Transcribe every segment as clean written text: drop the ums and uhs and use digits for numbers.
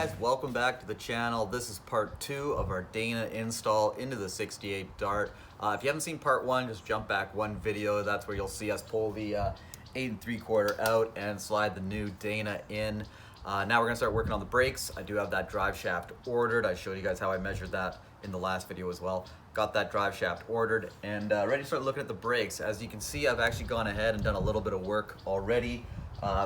guys, welcome back to the channel. This is part 2 of our Dana install into the 68 Dart. If you haven't seen part 1, just jump back one video. That's where you'll see us pull the 8 3/4 out and slide the new Dana in. Now we're gonna start working on the brakes. I do have that drive shaft ordered. I showed you guys how I measured that in the last video as well. Got that drive shaft ordered and ready to start looking at the brakes. As you can see, I've actually gone ahead and done a little bit of work already.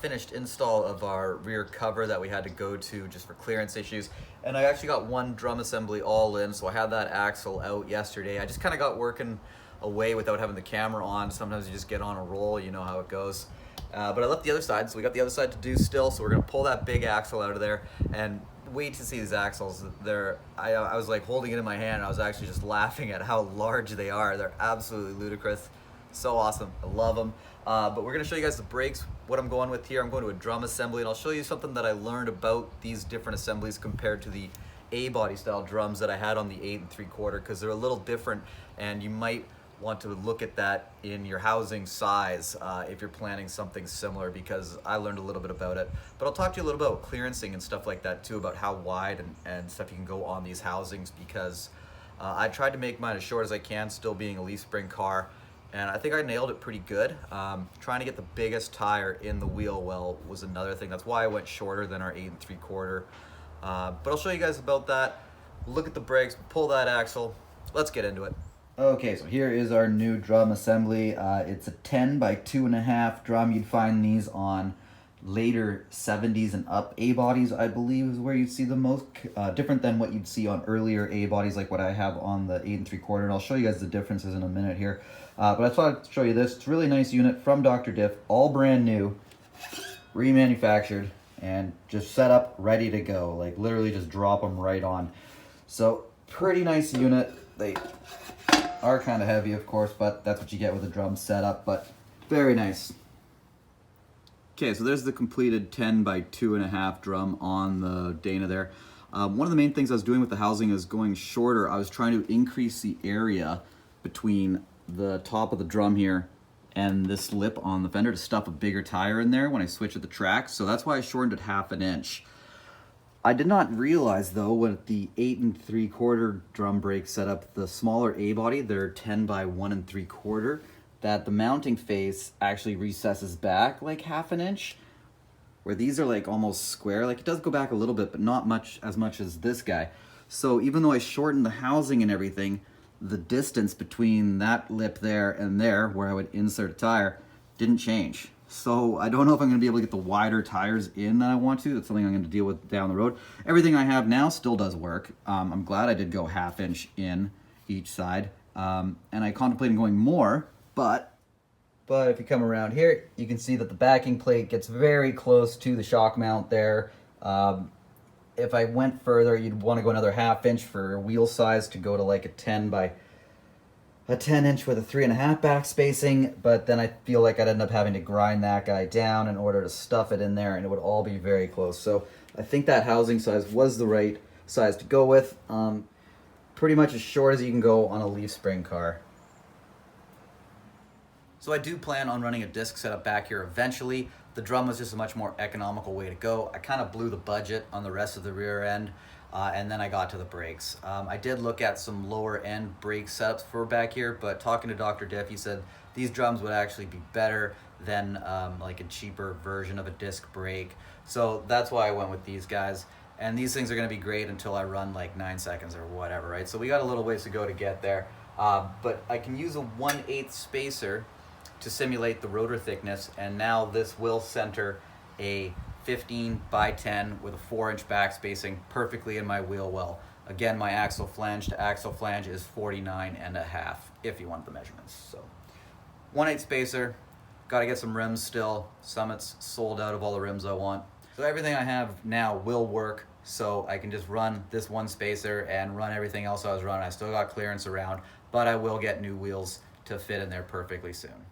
Finished install of our rear cover that we had to go to just for clearance issues, and I actually got one drum assembly all in, so I had that axle out yesterday. I just kind of got working away without having the camera on. Sometimes you just get on a roll, you know how it goes. But I left the other side, so we got the other side to do still, so we're gonna pull that big axle out of there and wait to see these axles. I was like holding it in my hand and I was actually just laughing at how large they are. They're absolutely ludicrous. So awesome, I love them. But we're gonna show you guys the brakes, what I'm going with here. I'm going to a drum assembly, and I'll show you something that I learned about these different assemblies compared to the A-body style drums that I had on the 8 3/4, because they're a little different, and you might want to look at that in your housing size if you're planning something similar, because I learned a little bit about it. But I'll talk to you a little bit about clearancing and stuff like that too, about how wide and stuff you can go on these housings, because I tried to make mine as short as I can, still being a leaf spring car. And I think I nailed it pretty good. Trying to get the biggest tire in the wheel well was another thing. That's why I went shorter than our 8 3/4. But I'll show you guys about that. Look at the brakes, pull that axle. Let's get into it. Okay, so here is our new drum assembly. It's a 10 by 2.5 drum. You'd find these on later 70s and up A-bodies, I believe, is where you'd see the most. Different than what you'd see on earlier A-bodies, like what I have on the 8 3/4. And I'll show you guys the differences in a minute here. But I thought I'd show you this. It's a really nice unit from Dr. Diff, all brand new, remanufactured, and just set up, ready to go. Like literally just drop them right on. So pretty nice unit. They are kind of heavy, of course, but that's what you get with a drum setup, but very nice. Okay, so there's the completed 10 by 2.5 drum on the Dana there. One of the main things I was doing with the housing is going shorter. I was trying to increase the area between the top of the drum here and this lip on the fender to stuff a bigger tire in there when I switch at the track. So that's why I shortened it 1/2 inch. I did not realize though, with the 8 3/4 drum brake setup, the smaller A-body, they're 10 by 1 3/4, that the mounting face actually recesses back like 1/2 inch, where these are like almost square. Like it does go back a little bit, but not as much as this guy. So even though I shortened the housing and everything, the distance between that lip there and there, where I would insert a tire, didn't change. So I don't know if I'm going to be able to get the wider tires in that I want to. That's something I'm going to deal with down the road. Everything I have now still does work. I'm glad I did go 1/2 inch in each side. And I contemplated going more, but if you come around here, you can see that the backing plate gets very close to the shock mount there. If I went further, you'd want to go another 1/2 inch for wheel size to go to like a 10 inch with a 3.5 back spacing, but then I feel like I'd end up having to grind that guy down in order to stuff it in there, and it would all be very close. So I think that housing size was the right size to go with. Pretty much as short as you can go on a leaf spring car. So I do plan on running a disc setup back here eventually. The drum was just a much more economical way to go. I kind of blew the budget on the rest of the rear end, and then I got to the brakes. I did look at some lower end brake setups for back here, but talking to Dr. Diff, he said these drums would actually be better than like a cheaper version of a disc brake. So that's why I went with these guys. And these things are gonna be great until I run like 9 seconds or whatever, right? So we got a little ways to go to get there. But I can use a 1/8 spacer to simulate the rotor thickness, and now this will center a 15 by 10 with a 4-inch back spacing perfectly in my wheel well. Again, my axle flange to axle flange is 49.5 if you want the measurements. So 1/8 spacer, got to get some rims still. Summit's sold out of all the rims I want. So everything I have now will work, so I can just run this one spacer and run everything else I was running. I still got clearance around, but I will get new wheels to fit in there perfectly soon.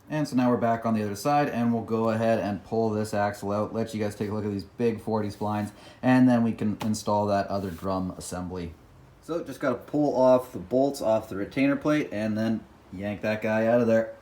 And so now we're back on the other side, and we'll go ahead and pull this axle out, let you guys take a look at these big 40 splines, and then we can install that other drum assembly. So just got to pull off the bolts off the retainer plate and then yank that guy out of there.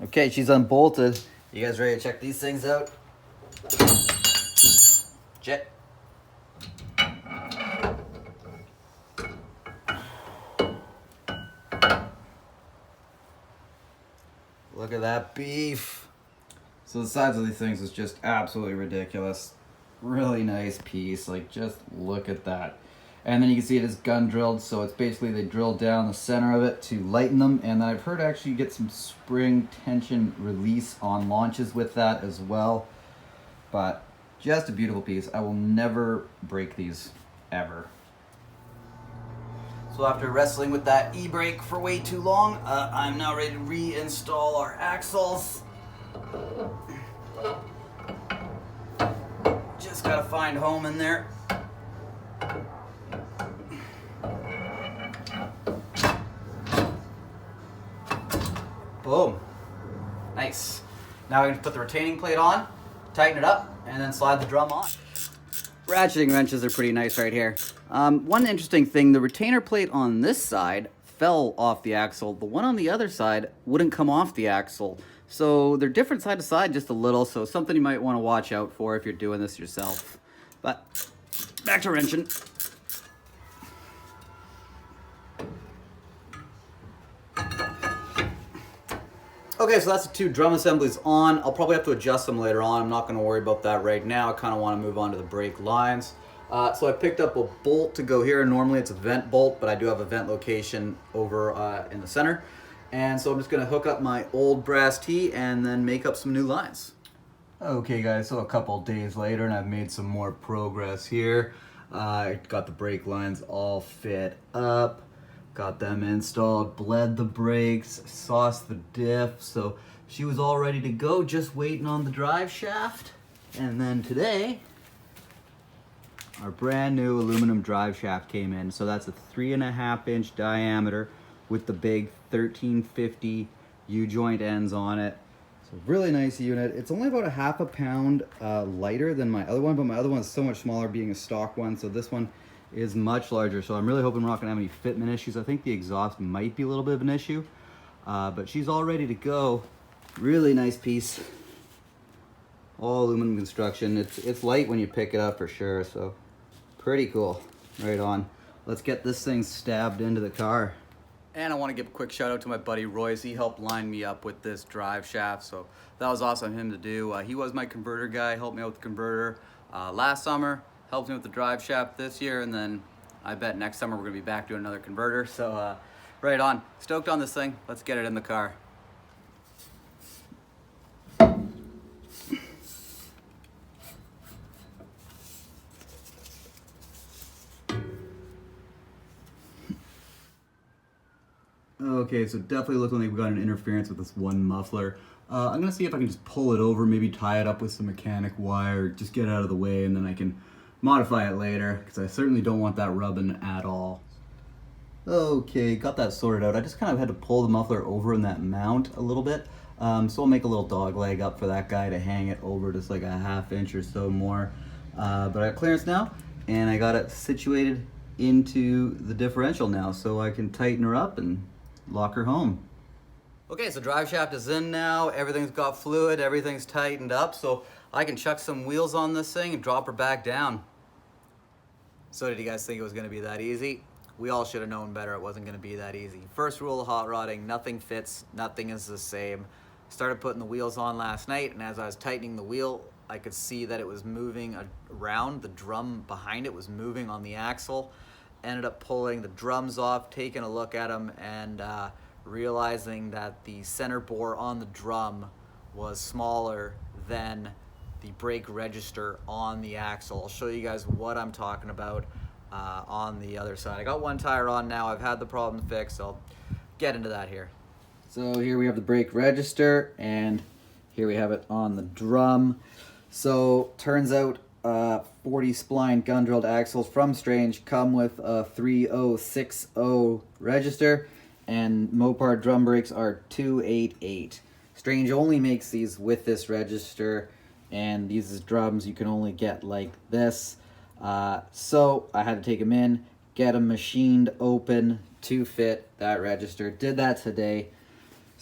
Okay, she's unbolted. You guys ready to check these things out? Jet. Look at that beef. So the size of these things is just absolutely ridiculous. Really nice piece, like just look at that. And then you can see it is gun drilled, so it's basically they drill down the center of it to lighten them, and I've heard actually you get some spring tension release on launches with that as well. But just a beautiful piece. I will never break these, ever. So after wrestling with that e-brake for way too long, I'm now ready to reinstall our axles. Just gotta find home in there. Boom. Nice. Now we're going to put the retaining plate on, tighten it up, and then slide the drum on. Ratcheting wrenches are pretty nice right here. One interesting thing, the retainer plate on this side fell off the axle. The one on the other side wouldn't come off the axle. So they're different side to side just a little, so something you might want to watch out for if you're doing this yourself. But back to wrenching. Okay, so that's the two drum assemblies on. I'll probably have to adjust them later on. I'm not going to worry about that right now. I kind of want to move on to the brake lines. So I picked up a bolt to go here. Normally it's a vent bolt, but I do have a vent location over in the center. And so I'm just going to hook up my old brass tee and then make up some new lines. Okay guys, so a couple days later and I've made some more progress here. I got the brake lines all fit up. Got them installed, bled the brakes, sauced the diff, so she was all ready to go, just waiting on the drive shaft. And then today, our brand new aluminum drive shaft came in. So that's a 3.5 inch diameter with the big 1350 U-joint ends on it. So really nice unit. It's only about a half a pound lighter than my other one, but my other one is so much smaller being a stock one, so this one is much larger, so I'm really hoping we're not going to have any fitment issues. I think the exhaust might be a little bit of an issue, but she's all ready to go. Really nice piece. All aluminum construction. It's light when you pick it up for sure, so pretty cool. Right on. Let's get this thing stabbed into the car. And I want to give a quick shout out to my buddy Royce. He helped line me up with this drive shaft, so that was awesome of him to do. He was my converter guy, helped me out with the converter last summer. Helped me with the drive shaft this year, and then I bet next summer we're going to be back doing another converter. So right on. Stoked on this thing. Let's get it in the car. Okay, so definitely looking like we got an interference with this one muffler. I'm going to see if I can just pull it over, maybe tie it up with some mechanic wire, just get it out of the way, and then I can modify it later, because I certainly don't want that rubbing at all. Okay, got that sorted out. I just kind of had to pull the muffler over in that mount a little bit. So I'll make a little dog leg up for that guy to hang it over just like a ½ inch or so more. But I got clearance now, and I got it situated into the differential now, so I can tighten her up and lock her home. Okay, so drive shaft is in now. Everything's got fluid, everything's tightened up, so I can chuck some wheels on this thing and drop her back down. So did you guys think it was going to be that easy? We all should have known better. It wasn't going to be that easy. First rule of hot rodding, nothing fits, nothing is the same. Started putting the wheels on last night, and as I was tightening the wheel, I could see that it was moving around. The drum behind it was moving on the axle. Ended up pulling the drums off, taking a look at them, and realizing that the center bore on the drum was smaller than the brake register on the axle. I'll show you guys what I'm talking about on the other side. I got one tire on now. I've had the problem fixed. I'll get into that here. So here we have the brake register, and here we have it on the drum. So turns out 40 spline gun drilled axles from Strange come with a 3060 register, and Mopar drum brakes are 288. Strange only makes these with this register, and these drums you can only get like this. So I had to take them in, get them machined open to fit that register. Did that today.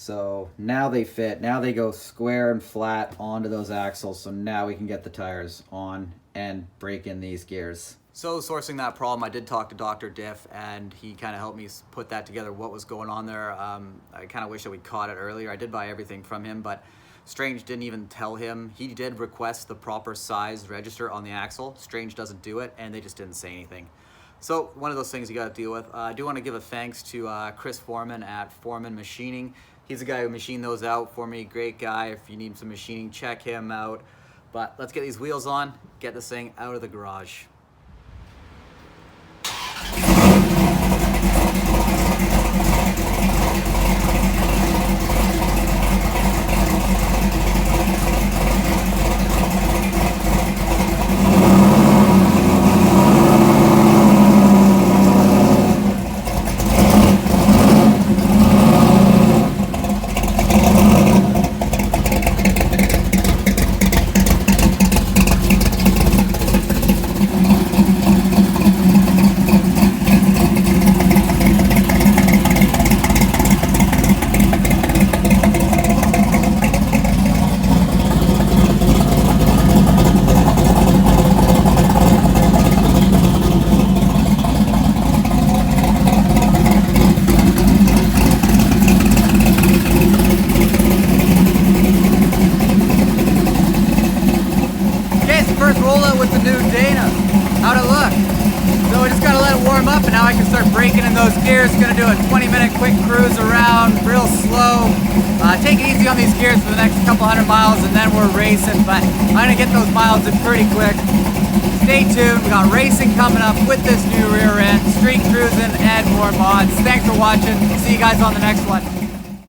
So now they fit. Now they go square and flat onto those axles. So now we can get the tires on and brake in these gears. So sourcing that problem, I did talk to Dr. Diff, and he kind of helped me put that together, what was going on there. I kind of wish that we caught it earlier. I did buy everything from him, but Strange didn't even tell him. He did request the proper size register on the axle. Strange doesn't do it, and they just didn't say anything. So one of those things you got to deal with. I do want to give a thanks to Chris Foreman at Foreman Machining. He's the guy who machined those out for me. Great guy. If you need some machining, check him out. But let's get these wheels on, get this thing out of the garage. First rollout with the new Dana. How'd it look? So we just gotta let it warm up, and now I can start braking in those gears. Gonna do a 20-minute quick cruise around, real slow. Take it easy on these gears for the next couple 100 miles, and then we're racing. But I'm gonna get those miles in pretty quick. Stay tuned. We got racing coming up with this new rear end, street cruising, and more mods. Thanks for watching. See you guys on the next one.